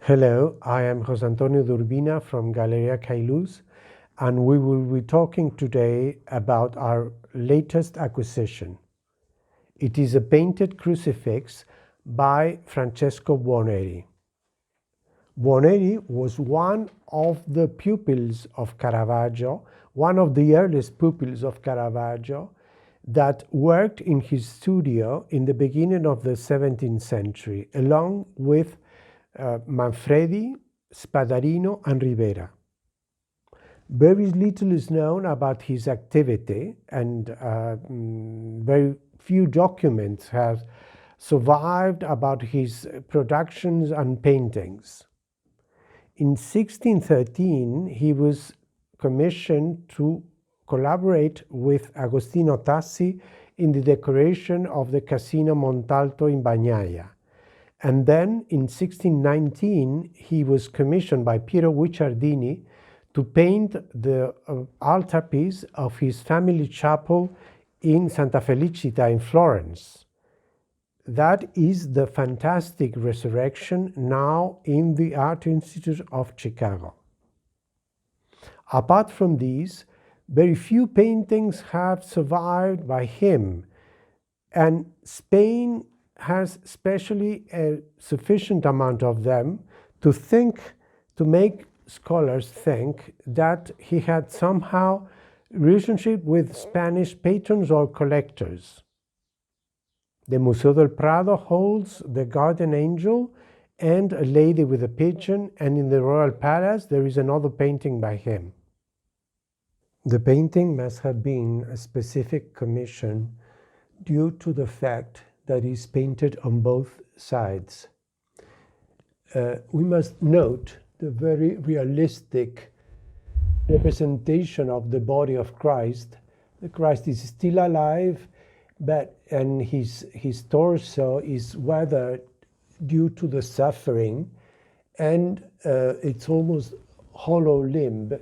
Hello, I am José Antonio Durbina from Galleria Caylus, and we will be talking today about our latest acquisition. It is a painted crucifix by Francesco Buoneri. Buoneri was one of the pupils of Caravaggio, one of the earliest pupils of Caravaggio, that worked in his studio in the beginning of the 17th century, along with Manfredi, Spadarino, and Rivera. Very little is known about his activity, and very few documents have survived about his productions and paintings. In 1613, he was commissioned to collaborate with Agostino Tassi in the decoration of the Casino Montalto in Bagnaia. And then in 1619, he was commissioned by Piero Guicciardini to paint the altarpiece of his family chapel in Santa Felicita in Florence. That is the fantastic resurrection now in the Art Institute of Chicago. Apart from these, very few paintings have survived by him, and Spain has especially a sufficient amount of them to make scholars think that he had somehow relationship with Spanish patrons or collectors. The Museo del Prado holds the Guardian Angel and a lady with a pigeon, and in the Royal Palace there is another painting by him. The painting must have been a specific commission due to the fact that is painted on both sides. We must note the very realistic representation of the body of Christ. The Christ is still alive, and his torso is weathered due to the suffering, and it's almost hollow limb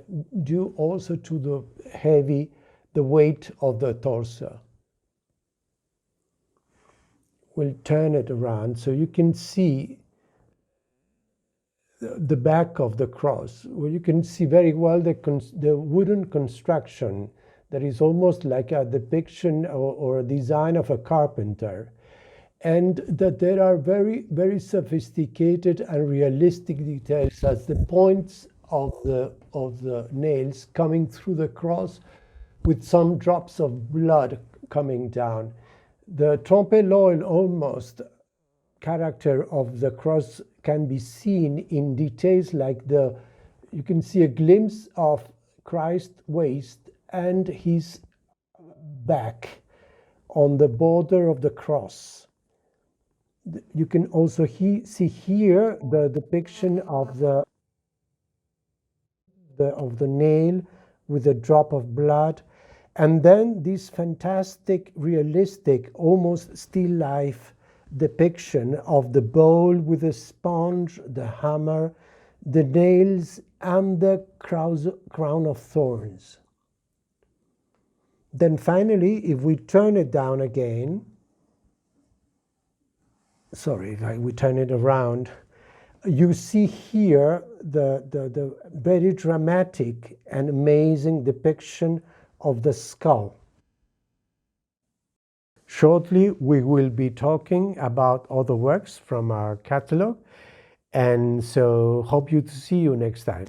due also to the weight of the torso. We'll turn it around so you can see the back of the cross, where you can see very well the wooden construction that is almost like a depiction or a design of a carpenter, and that there are very, very sophisticated and realistic details as the points of the nails coming through the cross with some drops of blood coming down. The trompe-l'oeil almost character of the cross can be seen in details like you can see a glimpse of Christ's waist and his back on the border of the cross. You can also see here the depiction of the nail with a drop of blood. And then this fantastic, realistic, almost still life depiction of the bowl with the sponge, the hammer, the nails, and the crown of thorns. Then finally, if we turn it down again, we turn it around, you see here the very dramatic and amazing depiction of the skull. Shortly, we will be talking about other works from our catalog, and so hope to see you next time.